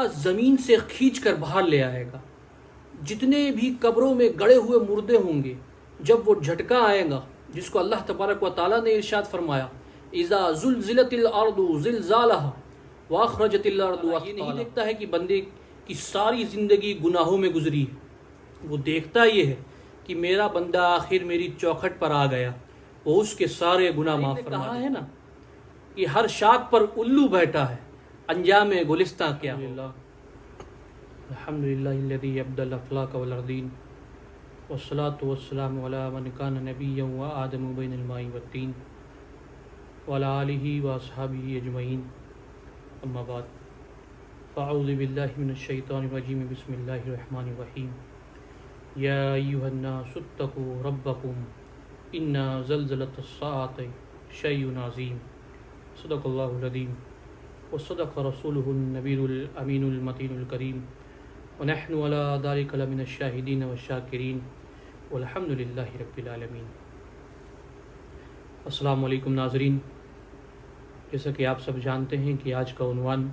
اللہ زمین سے کھینچ کر باہر لے آئے گا. جتنے بھی قبروں میں گڑے ہوئے مردے ہوں گے، جب وہ جھٹکا آئے گا جس کو اللہ تبارک و تعالیٰ نے ارشاد فرمایا اذا زلزلت الارض زلزالها واخرجت الارض اثقالها. یہ نہیں دیکھتا ہے کہ بندے کی ساری زندگی گناہوں میں گزری ہے، وہ دیکھتا یہ ہے کہ میرا بندہ آخر میری چوکھٹ پر آ گیا، وہ اس کے سارے گناہ معاف فرما ہے نا کہ ہر شاخ پر الو بیٹھا ہے، انجام گلستہ کیا ہو. الحمدللہ الذی ابدل الافلاک والارضین والصلاة والسلام علی من کان نبیا وآدم بین الماء والطین وعلی آلہ واصحابہ اجمعین، اما بعد فاعوذ باللہ من الشیطان الرجیم، بسم اللہ الرحمن الرحیم. یا ایہا الناس اتقوا ربکم ان زلزلۃ الساعۃ شیء عظیم. صدق اللہ العظیم وصدق رسولہ النبی الامین المتین الکریم، ونحن علی ذلک لمن الشاہدین والشاکرین، والحمد للہ رب العالمین. السلام علیکم ناظرین. جیسا کہ آپ سب جانتے ہیں کہ آج کا عنوان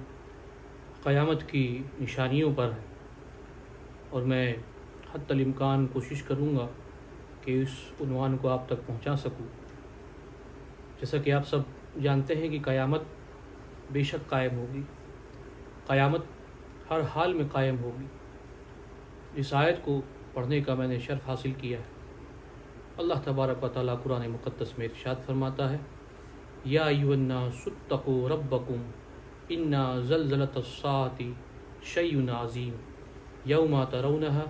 قیامت کی نشانیوں پر ہے، اور میں حتی الامکان کوشش کروں گا کہ اس عنوان کو آپ تک پہنچا سکوں. جیسا کہ آپ سب جانتے ہیں کہ قیامت بے شک قائم ہوگی، قیامت ہر حال میں قائم ہوگی. اس آیت کو پڑھنے کا میں نے شرف حاصل کیا ہے. اللہ تبارک و تعالیٰ قرآن مقدس میں ارشاد فرماتا ہے یا ایھا الناس اتقوا ربکم ان زلزلۃ الساعۃ شیء عظیم یوم ترونها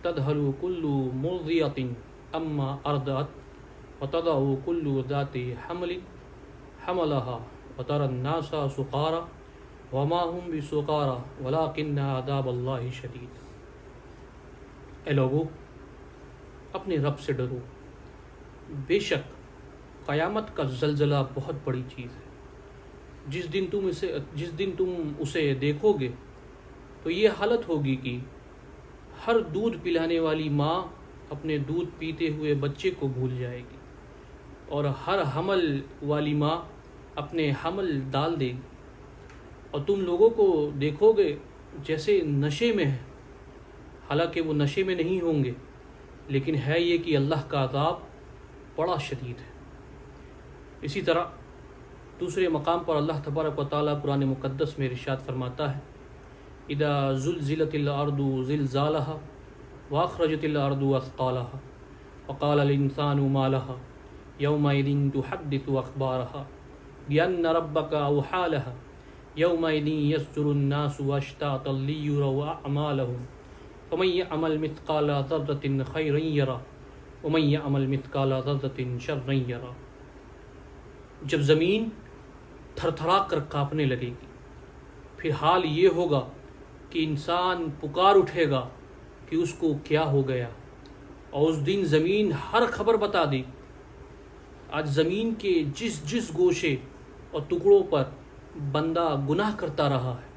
تذہل کل مرضعۃ عما ارضعت وتضع کل ذات حمل حملها وترى الناس سقارى وما هم بسقارى ولكن عذاب اللہ شدید. اے لوگو، اپنے رب سے ڈرو، بے شک قیامت کا زلزلہ بہت بڑی چیز ہے. جس دن تم اسے دیکھو گے تو یہ حالت ہوگی کہ ہر دودھ پلانے والی ماں اپنے دودھ پیتے ہوئے بچے کو بھول جائے گی، اور ہر حمل والی ماں اپنے حمل ڈال دے گی، اور تم لوگوں کو دیکھو گے جیسے نشے میں ہے، حالانکہ وہ نشے میں نہیں ہوں گے، لیکن ہے یہ کہ اللہ کا عذاب بڑا شدید ہے. اسی طرح دوسرے مقام پر اللہ تبارک و تعالیٰ قرآن مقدس میں ارشاد فرماتا ہے اذا زلزلت الارض زلزالها واخرجت الارض اثقالها وقال الانسان ما لها يومئذ تحدث اخبارها بان ربك اوحى لها يومئذ يصدر الناس اشتاتا ليروا اعمالهم فمن يعمل مثقال ذرة خيرا يره ومن يعمل مثقال ذرة شرا يره. جب زمین تھر تھرا کر کانپنے لگے گی، پھر حال یہ ہوگا کہ انسان پکار اٹھے گا کہ اس کو کیا ہو گیا، اور اس دن زمین ہر خبر بتا دے. آج زمین کے جس گوشے اور ٹکڑوں پر بندہ گناہ کرتا رہا ہے،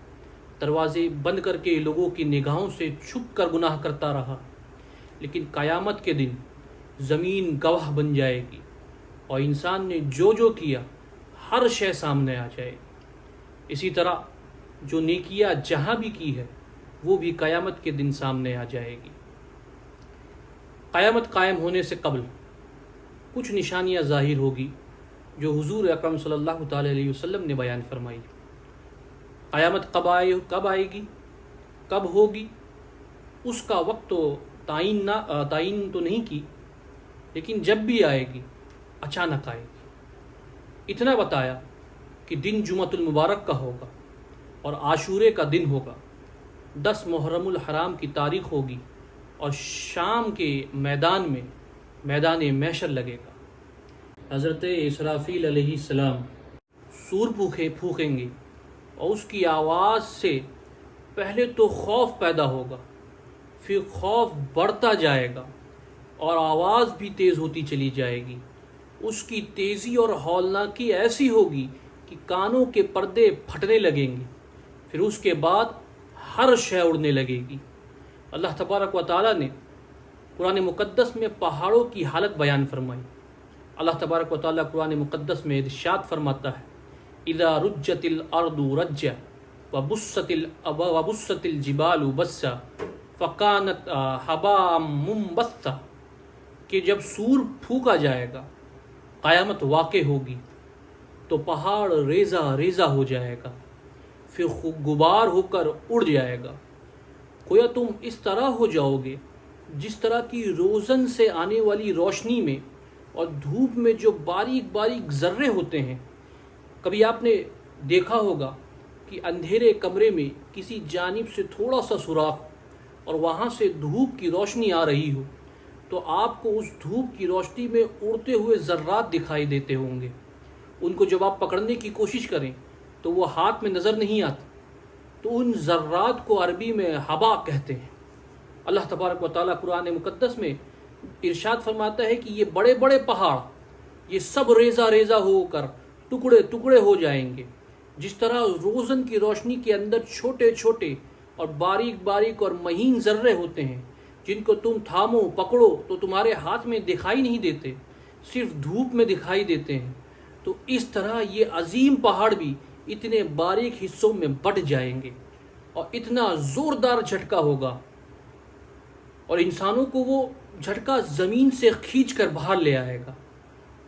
دروازے بند کر کے لوگوں کی نگاہوں سے چھپ کر گناہ کرتا رہا، لیکن قیامت کے دن زمین گواہ بن جائے گی، اور انسان نے جو کیا ہر شے سامنے آ جائے گی. اسی طرح جو نیکیاں جہاں بھی کی ہے وہ بھی قیامت کے دن سامنے آ جائے گی. قیامت قائم ہونے سے قبل کچھ نشانیاں ظاہر ہوگی جو حضور اکرم صلی اللہ تعالیٰ علیہ وسلم نے بیان فرمائی. قیامت کب آئے گی، کب ہوگی، اس کا وقت تو تعین تو نہیں کی، لیکن جب بھی آئے گی اچانک آئے گی. اتنا بتایا کہ دن جمعۃ المبارک کا ہوگا اور عاشورے کا دن ہوگا، 10 محرم الحرام کی تاریخ ہوگی، اور شام کے میدان محشر لگے گا. حضرت اسرافیل علیہ السلام سور پھونکیں گے، اور اس کی آواز سے پہلے تو خوف پیدا ہوگا، پھر خوف بڑھتا جائے گا اور آواز بھی تیز ہوتی چلی جائے گی. اس کی تیزی اور ہولناکی ایسی ہوگی کہ کانوں کے پردے پھٹنے لگیں گے، پھر اس کے بعد ہر شے اڑنے لگے گی. اللہ تبارک و تعالیٰ نے قرآن مقدس میں پہاڑوں کی حالت بیان فرمائی. اللہ تبارک و تعالیٰ قرآن مقدس میں ارشاد فرماتا ہے اذا رجت الارض رجا وبست الجبال بسا فکانت حباء منبثا، کہ جب سور پھونکا جائے گا، قیامت واقع ہوگی، تو پہاڑ ریزہ ریزہ ہو جائے گا، پھر غبار ہو کر اڑ جائے گا۔ گویا تم اس طرح ہو جاؤ گے جس طرح کی روزن سے آنے والی روشنی میں اور دھوپ میں جو باریک باریک ذرے ہوتے ہیں۔ کبھی آپ نے دیکھا ہوگا کہ اندھیرے کمرے میں کسی جانب سے تھوڑا سا سوراخ اور وہاں سے دھوپ کی روشنی آ رہی ہو، تو آپ کو اس دھوپ کی روشنی میں اڑتے ہوئے ذرات دکھائی دیتے ہوں گے۔ ان کو جب آپ پکڑنے کی کوشش کریں تو وہ ہاتھ میں نظر نہیں آتے، تو ان ذرات کو عربی میں حبا کہتے ہیں۔ اللہ تبارک و تعالیٰ قرآن مقدس میں ارشاد فرماتا ہے کہ یہ بڑے بڑے پہاڑ، یہ سب ریزہ ریزہ ہو کر ٹکڑے ٹکڑے ہو جائیں گے، جس طرح روزن کی روشنی کے اندر چھوٹے چھوٹے اور باریک باریک اور مہین ذرے ہوتے ہیں، جن کو تم تھامو پکڑو تو تمہارے ہاتھ میں دکھائی نہیں دیتے، صرف دھوپ میں دکھائی دیتے ہیں۔ تو اس طرح یہ عظیم پہاڑ بھی اتنے باریک حصوں میں بٹ جائیں گے، اور اتنا زوردار جھٹکا ہوگا، اور انسانوں کو وہ جھٹکا زمین سے کھینچ کر باہر لے آئے گا۔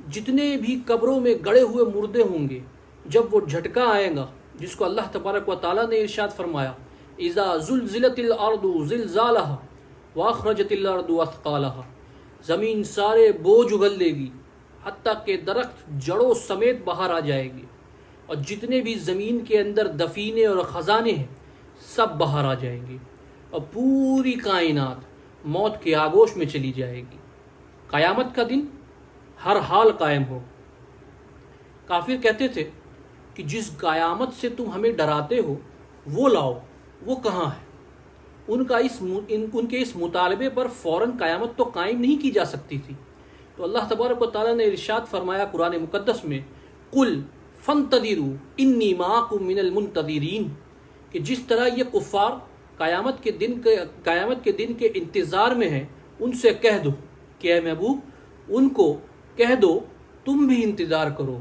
جتنے بھی قبروں میں گڑے ہوئے مردے ہوں گے، جب وہ جھٹکا آئے گا، جس کو اللہ تبارک و تعالیٰ نے ارشاد فرمایا اذا زلزلت الارض زلزالها واخرجت الارض اثقالها، زمین سارے بوجھ اگل دے گی، حتیٰ کہ درخت جڑوں سمیت باہر آ جائے گی، اور جتنے بھی زمین کے اندر دفینے اور خزانے ہیں سب باہر آ جائیں گے، اور پوری کائنات موت کے آغوش میں چلی جائے گی۔ قیامت کا دن ہر حال قائم ہو۔ کافر کہتے تھے کہ جس قیامت سے تم ہمیں ڈراتے ہو وہ لاؤ، وہ کہاں ہے؟ ان کے اس مطالبے پر فوراً قیامت تو قائم نہیں کی جا سکتی تھی، تو اللہ تبارک و تعالیٰ نے ارشاد فرمایا قرآن مقدس میں قل فانتظروا انی معکم من المنتظرین، کہ جس طرح یہ کفار قیامت کے دن کے انتظار میں ہیں، ان سے کہہ دو کہ اے محبوب ان کو کہہ دو تم بھی انتظار کرو،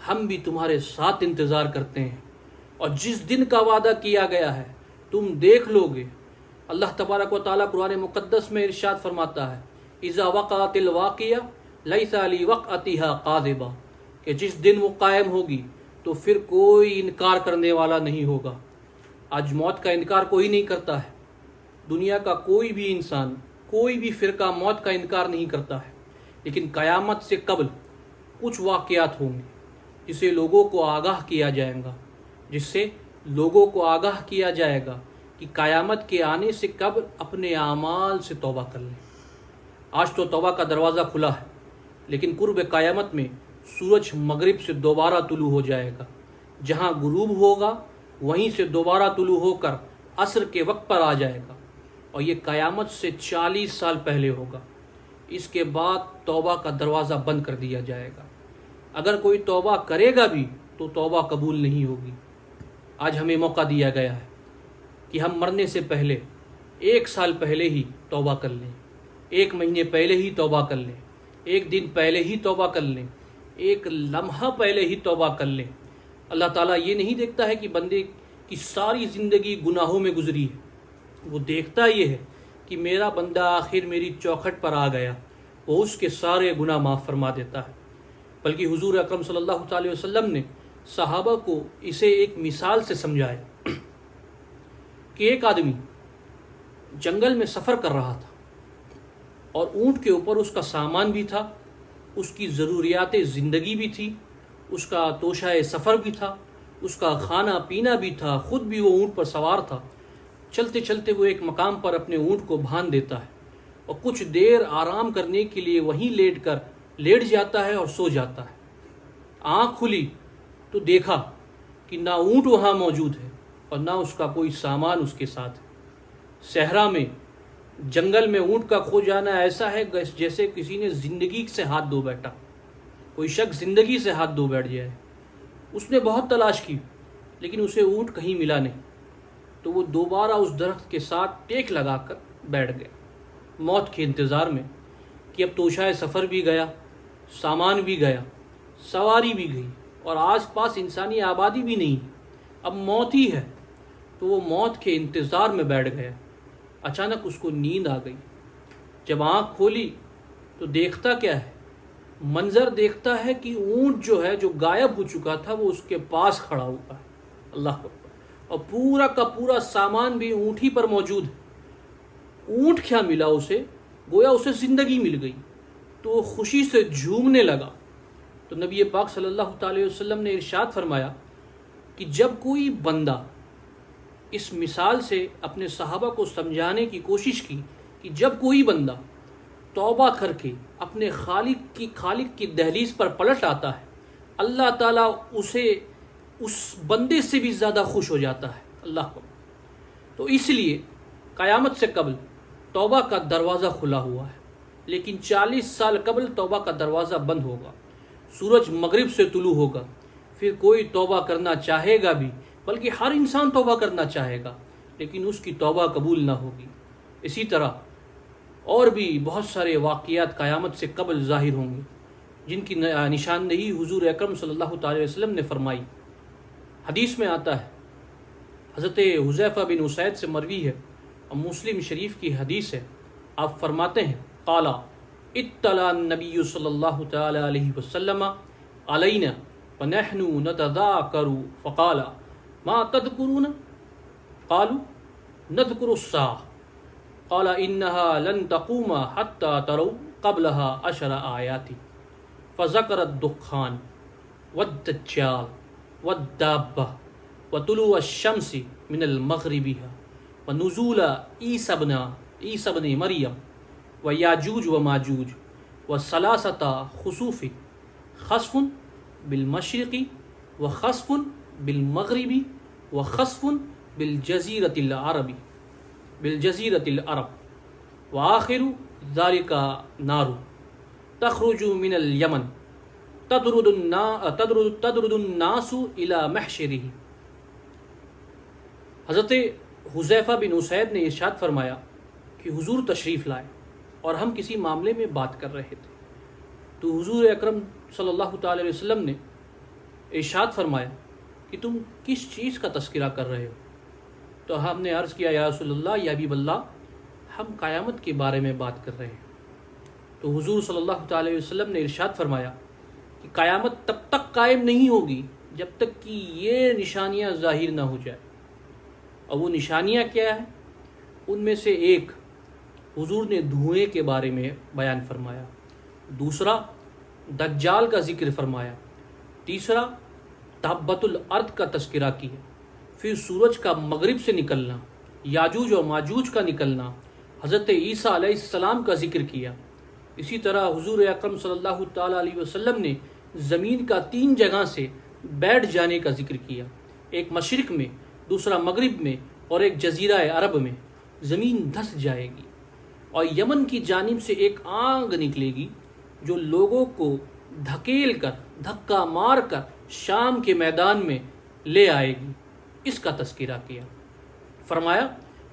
ہم بھی تمہارے ساتھ انتظار کرتے ہیں، اور جس دن کا وعدہ کیا گیا ہے تم دیکھ لو گے۔ اللہ تبارک و تعالیٰ قرآن مقدس میں ارشاد فرماتا ہے اذا وقعت الواقعہ لیس لوقعتها کاذبہ، کہ جس دن وہ قائم ہوگی تو پھر کوئی انکار کرنے والا نہیں ہوگا۔ آج موت کا انکار کوئی نہیں کرتا ہے، دنیا کا کوئی بھی انسان، کوئی بھی فرقہ موت کا انکار نہیں کرتا ہے، لیکن قیامت سے قبل کچھ واقعات ہوں گے جسے لوگوں کو آگاہ کیا جائے گا کہ قیامت کے آنے سے قبل اپنے اعمال سے توبہ کر لیں۔ آج تو توبہ کا دروازہ کھلا ہے، لیکن قرب قیامت میں سورج مغرب سے دوبارہ طلوع ہو جائے گا، جہاں غروب ہوگا وہیں سے دوبارہ طلوع ہو کر عصر کے وقت پر آ جائے گا، اور یہ قیامت سے 40 سال پہلے ہوگا۔ اس کے بعد توبہ کا دروازہ بند کر دیا جائے گا۔ اگر کوئی توبہ کرے گا بھی تو توبہ قبول نہیں ہوگی۔ آج ہمیں موقع دیا گیا ہے کہ ہم مرنے سے پہلے 1 سال پہلے ہی توبہ کر لیں، 1 مہینے پہلے ہی توبہ کر لیں، 1 دن پہلے ہی توبہ کر لیں، 1 لمحہ پہلے ہی توبہ کر لیں۔ اللہ تعالیٰ یہ نہیں دیکھتا ہے کہ بندے کی ساری زندگی گناہوں میں گزری ہے، وہ دیکھتا یہ ہے کہ میرا بندہ آخر میری چوکھٹ پر آ گیا، وہ اس کے سارے گناہ معاف فرما دیتا ہے۔ بلکہ حضور اکرم صلی اللہ تعالی وسلم نے صحابہ کو اسے ایک مثال سے سمجھایا کہ ایک آدمی جنگل میں سفر کر رہا تھا، اور اونٹ کے اوپر اس کا سامان بھی تھا، اس کی ضروریات زندگی بھی تھی، اس کا توشہ سفر بھی تھا، اس کا کھانا پینا بھی تھا، خود بھی وہ اونٹ پر سوار تھا۔ چلتے چلتے وہ ایک مقام پر اپنے اونٹ کو باندھ دیتا ہے، اور کچھ دیر آرام کرنے کے لیے وہیں لیٹ جاتا ہے اور سو جاتا ہے۔ آنکھ کھلی تو دیکھا کہ نہ اونٹ وہاں موجود ہے اور نہ اس کا کوئی سامان اس کے ساتھ ہے۔ صحرا میں، جنگل میں اونٹ کا کھو جانا ایسا ہے جیسے کسی نے زندگی سے ہاتھ دھو بیٹھا، کوئی شخص زندگی سے ہاتھ دھو بیٹھ جائے۔ اس نے بہت تلاش کی لیکن اسے اونٹ کہیں ملا نہیں، تو وہ دوبارہ اس درخت کے ساتھ ٹیک لگا کر بیٹھ گیا، موت کے انتظار میں کہ اب توشہ سفر بھی گیا، سامان بھی گیا، سواری بھی گئی، اور آس پاس انسانی آبادی بھی نہیں، اب موت ہی ہے۔ تو وہ موت کے انتظار میں بیٹھ گیا۔ اچانک اس کو نیند آ گئی۔ جب آنکھ کھولی تو دیکھتا کیا ہے؟ منظر دیکھتا ہے کہ اونٹ جو ہے، جو غائب ہو چکا تھا، وہ اس کے پاس کھڑا ہوا ہے۔ اللہ اکبر! اور پورا کا پورا سامان بھی اونٹ ہی پر موجود ہے۔ اونٹ کیا ملا اسے؟ گویا اسے زندگی مل گئی۔ تو وہ خوشی سے جھومنے لگا۔ تو نبی پاک صلی اللہ تعالی وسلم نے ارشاد فرمایا کہ جب کوئی بندہ اس مثال سے اپنے صحابہ کو سمجھانے کی کوشش کی کہ جب کوئی بندہ توبہ کر کے اپنے خالق کی دہلیز پر پلٹ آتا ہے، اللہ تعالیٰ اسے اس بندے سے بھی زیادہ خوش ہو جاتا ہے۔ اللہ کو تو اس لیے قیامت سے قبل توبہ کا دروازہ کھلا ہوا ہے، لیکن 40 سال قبل توبہ کا دروازہ بند ہوگا۔ سورج مغرب سے طلوع ہوگا، پھر کوئی توبہ کرنا چاہے گا بھی، بلکہ ہر انسان توبہ کرنا چاہے گا، لیکن اس کی توبہ قبول نہ ہوگی۔ اسی طرح اور بھی بہت سارے واقعات قیامت سے قبل ظاہر ہوں گے، جن کی نشاندہی حضور اکرم صلی اللہ تعالی وسلم نے فرمائی۔ حدیث میں آتا ہے، حضرت حذیفہ بن اسید سے مروی ہے اور مسلم شریف کی حدیث ہے، آپ فرماتے ہیں قال اطلع النبی صلی اللہ تعالی علیہ وسلم علینا ونحن نتذاکر فقال ما تذکرون؟ قالوا نذکر الساعة قال انها لن تقوم حتى تروا قبلها 10 آیات فذكر الدخان والدجال والدابة وطلوع الشمس من المغربها ونزول عیسی ابن مریم ویاجوج وماجوج وثلاثة خسوف، خسف بالمشرق وخسف بالمغرب وخسف بالجزیرۃ العرب وآخر ذلك نار تخرج من اليمن تدرد الناس الى محشره۔ حضرت حذیفہ بن اسید نے ارشاد فرمایا کہ حضور تشریف لائے اور ہم کسی معاملے میں بات کر رہے تھے، تو حضور اکرم صلی اللہ تعالی علیہ وسلم نے ارشاد فرمایا کہ تم کس چیز کا تذکرہ کر رہے ہو؟ تو ہم نے عرض کیا یا رسول اللہ، یا حبیب اللہ، ہم قیامت کے بارے میں بات کر رہے ہیں۔ تو حضور صلی اللہ تعالی علیہ وسلم نے ارشاد فرمایا کہ قیامت تب تک قائم نہیں ہوگی جب تک کہ یہ نشانیاں ظاہر نہ ہو جائے۔ اور وہ نشانیاں کیا ہیں؟ ان میں سے ایک حضور نے دھوئیں کے بارے میں بیان فرمایا، دوسرا دجال کا ذکر فرمایا، تیسرا دابۃ الارض کا تذکرہ کیا، پھر سورج کا مغرب سے نکلنا، یاجوج و ماجوج کا نکلنا، حضرت عیسیٰ علیہ السلام کا ذکر کیا۔ اسی طرح حضور اکرم صلی اللہ تعالی علیہ وسلم نے زمین کا 3 جگہ سے بیٹھ جانے کا ذکر کیا، ایک مشرق میں، دوسرا مغرب میں، اور ایک جزیرہ عرب میں۔ زمین دھس جائے گی اور یمن کی جانب سے ایک آگ نکلے گی جو لوگوں کو دھکیل کر، دھکا مار کر شام کے میدان میں لے آئے گی۔ اس کا تذکرہ کیا، فرمایا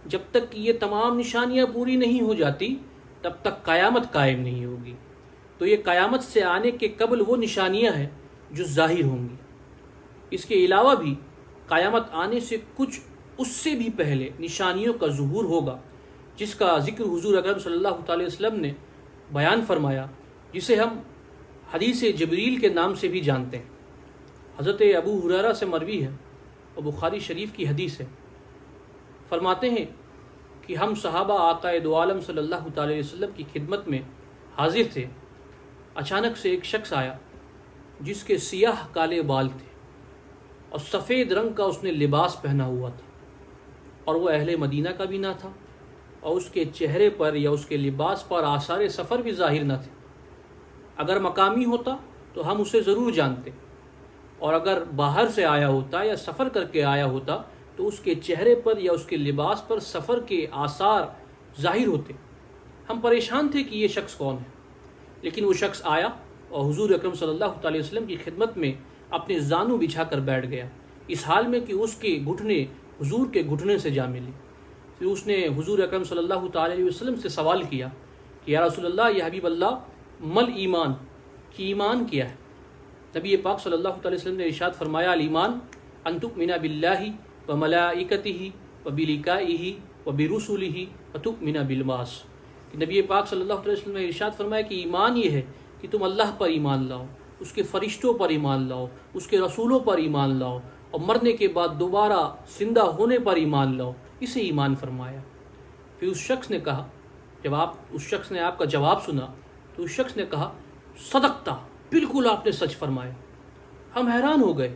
جب تک کہ یہ تمام نشانیاں پوری نہیں ہو جاتی تب تک قیامت قائم نہیں ہوگی۔ تو یہ قیامت سے آنے کے قبل وہ نشانیاں ہیں جو ظاہر ہوں گی۔ اس کے علاوہ بھی قیامت آنے سے کچھ اس سے بھی پہلے نشانیوں کا ظہور ہوگا، جس کا ذکر حضور اکرم صلی اللہ تعالی وسلم نے بیان فرمایا، جسے ہم حدیث جبریل کے نام سے بھی جانتے ہیں۔ حضرت ابو ہریرہ سے مروی ہے اور بخاری شریف کی حدیث ہے، فرماتے ہیں کہ ہم صحابہ آقا دو عالم صلی اللہ تعالی وسلم کی خدمت میں حاضر تھے۔ اچانک سے ایک شخص آیا جس کے سیاہ کالے بال تھے اور سفید رنگ کا اس نے لباس پہنا ہوا تھا، اور وہ اہل مدینہ کا بھی نہ تھا، اور اس کے چہرے پر یا اس کے لباس پر آثار سفر بھی ظاہر نہ تھے۔ اگر مقامی ہوتا تو ہم اسے ضرور جانتے، اور اگر باہر سے آیا ہوتا یا سفر کر کے آیا ہوتا تو اس کے چہرے پر یا اس کے لباس پر سفر کے آثار ظاہر ہوتے۔ ہم پریشان تھے کہ یہ شخص کون ہے، لیکن وہ شخص آیا اور حضور اکرم صلی اللہ تعالی وسلم کی خدمت میں اپنے زانو بچھا کر بیٹھ گیا، اس حال میں کہ اس کے گھٹنے حضور کے گھٹنے سے جا ملے۔ پھر اس نے حضور اکرم صلی اللہ تعالی علیہ وسلم سے سوال کیا کہ یا رسول اللہ، یا حبیب اللہ، مل ایمان، کہ ایمان کیا ہے؟ نبی پاک صلی اللہ تعالی وسلم نے ارشاد فرمایا، الایمان ان تؤمن باللہ وملائکتہ وبلقائہ وبرسلہ وتؤمن بالبعث. نبی پاک صلی اللہ علیہ وسلم نے ارشاد فرمایا کہ ایمان یہ ہے کہ تم اللہ پر ایمان لاؤ، اس کے فرشتوں پر ایمان لاؤ، اس کے رسولوں پر ایمان لاؤ، اور مرنے کے بعد دوبارہ زندہ ہونے پر ایمان لاؤ. اسے ایمان فرمایا. پھر اس شخص نے کہا، جب اس شخص نے آپ کا جواب سنا تو اس شخص نے کہا صدقتا، بالکل آپ نے سچ فرمایا. ہم حیران ہو گئے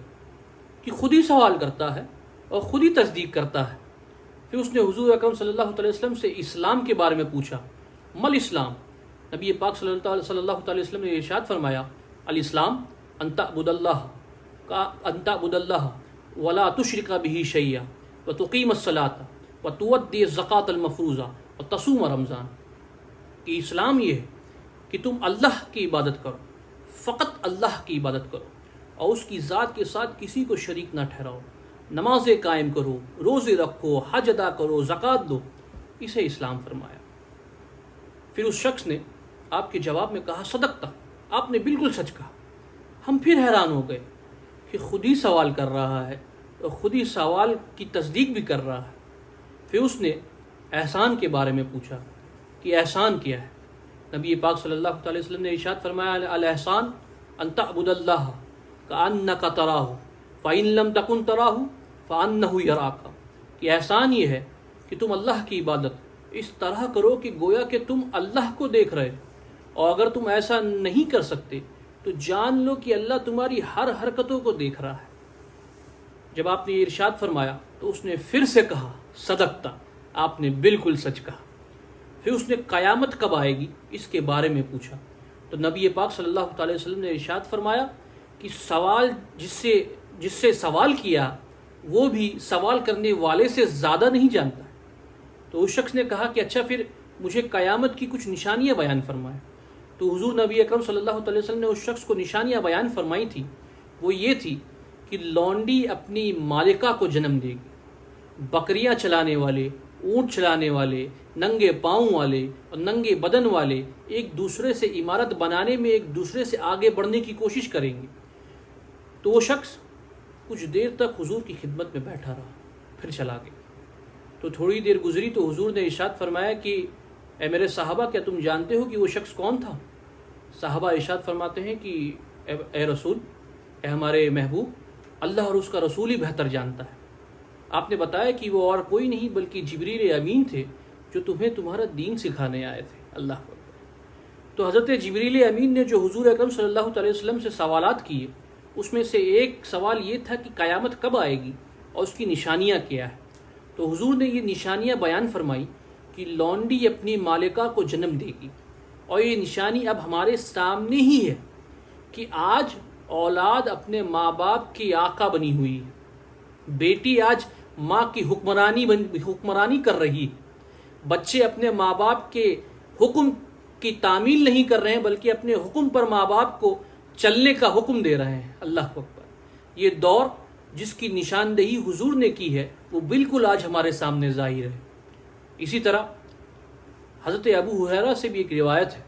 کہ خود ہی سوال کرتا ہے اور خود ہی تصدیق کرتا ہے. پھر اس نے حضور اکرم صلی اللہ علیہ وسلم سے اسلام کے بارے میں پوچھا. مل اسلام؟ نبی پاک صلی اللہ علیہ وسلم نے ارشاد فرمایا الاسلام ان تعبد اللہ ولا تشرک به شیئا وتقیم الصلاۃ وتؤدی الزکاۃ المفروضہ وتصوم رمضان. کہ اسلام یہ ہے کہ تم اللہ کی عبادت کرو، فقط اللہ کی عبادت کرو، اور اس کی ذات کے ساتھ کسی کو شریک نہ ٹھہراؤ، نمازیں قائم کرو، روزے رکھو، حج ادا کرو، زکوٰۃ دو. اسے اسلام فرمایا. پھر اس شخص نے آپ کے جواب میں کہا صدقتا، آپ نے بالکل سچ کہا. ہم پھر حیران ہو گئے کہ خود ہی سوال کر رہا ہے اور خود ہی سوال کی تصدیق بھی کر رہا ہے. پھر اس نے احسان کے بارے میں پوچھا کہ احسان کیا ہے. نبی پاک صلی اللہ علیہ وسلم نے ارشاد فرمایا الاحسان ان تعبد اللہ کأنک تراہ فإن لم تکن تراہ فإنہ یراک. کہ احسان یہ ہے کہ تم اللہ کی عبادت اس طرح کرو کہ گویا کہ تم اللہ کو دیکھ رہے، اور اگر تم ایسا نہیں کر سکتے تو جان لو کہ اللہ تمہاری ہر حرکتوں کو دیکھ رہا ہے. جب آپ نے یہ ارشاد فرمایا تو اس نے پھر سے کہا صدقتا، آپ نے بالکل سچ کہا. پھر اس نے قیامت کب آئے گی اس کے بارے میں پوچھا تو نبی پاک صلی اللہ علیہ وسلم نے ارشاد فرمایا کہ سوال جس سے سوال کیا وہ بھی سوال کرنے والے سے زیادہ نہیں جانتا. تو اس شخص نے کہا کہ اچھا پھر مجھے قیامت کی کچھ نشانیاں بیان فرمائیں. تو حضور نبی اکرم صلی اللہ علیہ وسلم نے اس شخص کو نشانیاں بیان فرمائی تھی. وہ یہ تھی کہ لونڈی اپنی مالکہ کو جنم دے گی، بکریاں چلانے والے، اونٹ چلانے والے، ننگے پاؤں والے اور ننگے بدن والے ایک دوسرے سے عمارت بنانے میں ایک دوسرے سے آگے بڑھنے کی کوشش کریں گے. تو وہ شخص کچھ دیر تک حضور کی خدمت میں بیٹھا رہا، پھر چلا گیا. تو تھوڑی دیر گزری تو حضور نے ارشاد فرمایا کہ اے میرے صحابہ، کیا تم جانتے ہو کہ وہ شخص کون تھا؟ صحابہ ارشاد فرماتے ہیں کہ اے رسول، اے ہمارے محبوب، اللہ اور اس کا رسول ہی بہتر جانتا ہے. آپ نے بتایا کہ وہ اور کوئی نہیں بلکہ جبریل امین تھے جو تمہیں تمہارا دین سکھانے آئے تھے. اللہ اکبر. تو حضرت جبریل امین نے جو حضور اکرم صلی اللہ علیہ وسلم سے سوالات کیے، اس میں سے ایک سوال یہ تھا کہ قیامت کب آئے گی اور اس کی نشانیاں کیا ہے. تو حضور نے یہ نشانیاں بیان فرمائی کہ لونڈی اپنی مالکہ کو جنم دے گی، اور یہ نشانی اب ہمارے سامنے ہی ہے کہ آج اولاد اپنے ماں باپ کی آقا بنی ہوئی ہے. بیٹی آج ماں کی حکمرانی کر رہی ہے. بچے اپنے ماں باپ کے حکم کی تعمیل نہیں کر رہے ہیں بلکہ اپنے حکم پر ماں باپ کو چلنے کا حکم دے رہے ہیں. اللہ اکبر. یہ دور جس کی نشاندہی حضور نے کی ہے وہ بالکل آج ہمارے سامنے ظاہر ہے. اسی طرح حضرت ابو ہریرہ سے بھی ایک روایت ہے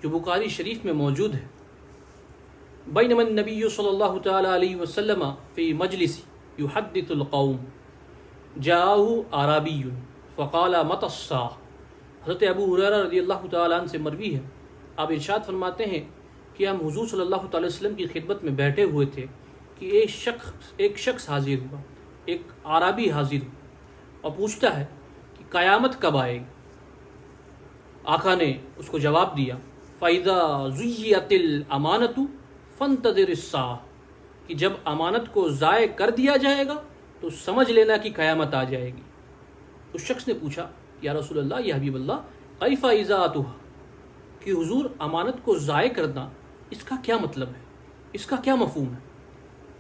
جو بخاری شریف میں موجود ہے. بینما النبی صلی اللہ تعالی علیہ وسلم فی مجلس یحدث القوم جاءہ اعرابی فقال متی الساعہ. حضرت ابو ہریرہ رضی اللہ تعالیٰ عنہ سے مروی ہے، آپ ارشاد فرماتے ہیں کہ ہم حضور صلی اللہ تعالی وسلم کی خدمت میں بیٹھے ہوئے تھے کہ ایک شخص حاضر ہوا، ایک اعرابی حاضر ہوا اور پوچھتا ہے کہ قیامت کب آئے گی. آقا نے اس کو جواب دیا فَإِذَا زُيِّئَتِ الْأَمَانَةُ فَانْتَظِرِ السَّاعَةَ، کہ جب امانت کو ضائع کر دیا جائے گا تو سمجھ لینا کہ قیامت آ جائے گی. اس شخص نے پوچھا یا رسول اللہ، یا حبیب اللہ، کیف اضاعتها، کہ حضور امانت کو ضائع کرنا اس کا کیا مطلب ہے، اس کا کیا مفہوم ہے؟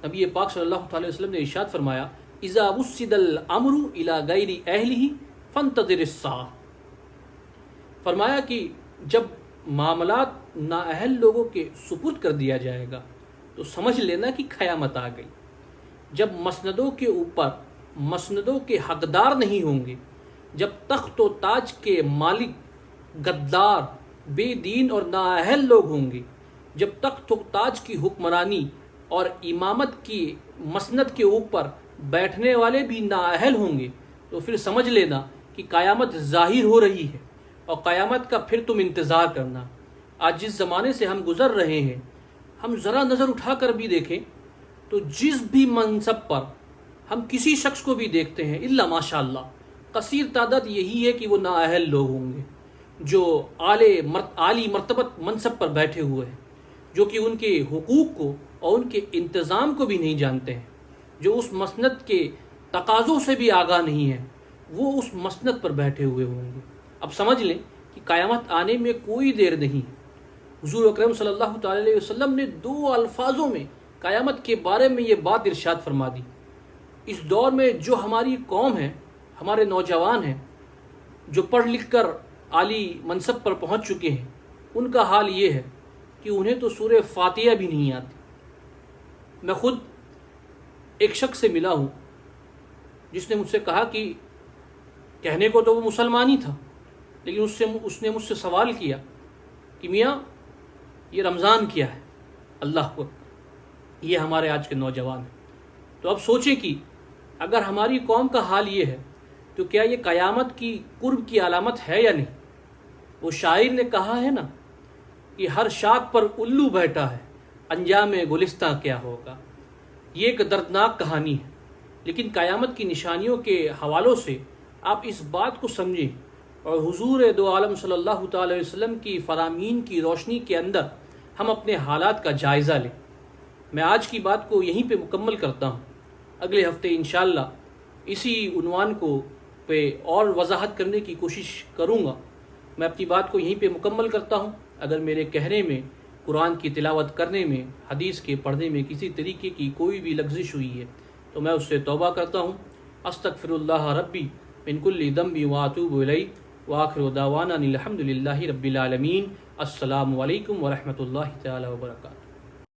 نبی پاک صلی اللہ علیہ وسلم نے ارشاد فرمایا اذا وسد الامر الى غیر اہلہ فانتظر الساعہ. فرمایا کہ جب معاملات نااہل لوگوں کے سپرد کر دیا جائے گا تو سمجھ لینا کہ قیامت آ گئی. جب مسندوں کے اوپر مسندوں کے حقدار نہیں ہوں گے، جب تخت و تاج کے مالک غدار، بے دین اور نااہل لوگ ہوں گے، جب تخت و تاج کی حکمرانی اور امامت کی مسند کے اوپر بیٹھنے والے بھی نااہل ہوں گے تو پھر سمجھ لینا کہ قیامت ظاہر ہو رہی ہے، اور قیامت کا پھر تم انتظار کرنا۔ آج جس زمانے سے ہم گزر رہے ہیں، ہم ذرا نظر اٹھا کر بھی دیکھیں تو جس بھی منصب پر ہم کسی شخص کو بھی دیکھتے ہیں، الا ماشاء اللہ کثیر تعداد یہی ہے کہ وہ نااہل لوگ ہوں گے، جو عالی مرتبت منصب پر بیٹھے ہوئے ہیں، جو کہ ان کے حقوق کو اور ان کے انتظام کو بھی نہیں جانتے ہیں، جو اس مسند کے تقاضوں سے بھی آگاہ نہیں ہیں، وہ اس مسند پر بیٹھے ہوئے ہوں گے۔ اب سمجھ لیں کہ قیامت آنے میں کوئی دیر نہیں ہے۔ حضور اکرم صلی اللہ تعالی علیہ وسلم نے 2 الفاظوں میں قیامت کے بارے میں یہ بات ارشاد فرما دی۔ اس دور میں جو ہماری قوم ہے، ہمارے نوجوان ہیں، جو پڑھ لکھ کر عالی منصب پر پہنچ چکے ہیں، ان کا حال یہ ہے کہ انہیں تو سورہ فاتحہ بھی نہیں آتی۔ میں خود ایک شخص سے ملا ہوں جس نے مجھ سے کہا کہ کہنے کو تو وہ مسلمان ہی تھا، لیکن اس نے مجھ سے سوال کیا کہ میاں یہ رمضان کیا ہے؟ اللہ اکبر! یہ ہمارے آج کے نوجوان ہیں۔ تو اب سوچیں کہ اگر ہماری قوم کا حال یہ ہے تو کیا یہ قیامت کی قرب کی علامت ہے یا نہیں؟ وہ شاعر نے کہا ہے نا کہ ہر شاخ پر الو بیٹھا ہے، انجام گلستہ کیا ہوگا۔ یہ ایک دردناک کہانی ہے، لیکن قیامت کی نشانیوں کے حوالوں سے آپ اس بات کو سمجھیں اور حضور دو عالم صلی اللہ تعالی علیہ وسلم کی فرامین کی روشنی کے اندر ہم اپنے حالات کا جائزہ لیں۔ میں آج کی بات کو یہیں پہ مکمل کرتا ہوں۔ اگلے ہفتے انشاءاللہ اسی عنوان کو پہ اور وضاحت کرنے کی کوشش کروں گا۔ میں اپنی بات کو یہیں پہ مکمل کرتا ہوں۔ اگر میرے کہنے میں، قرآن کی تلاوت کرنے میں، حدیث کے پڑھنے میں کسی طریقے کی کوئی بھی لغزش ہوئی ہے تو میں اس سے توبہ کرتا ہوں۔ استغفر اللہ ربی من کل ذنب واتوب الیہ، وآخر دعوانا الحمد للہ رب العالمین۔ السلام علیکم ورحمۃ اللہ تعالی وبرکاتہ۔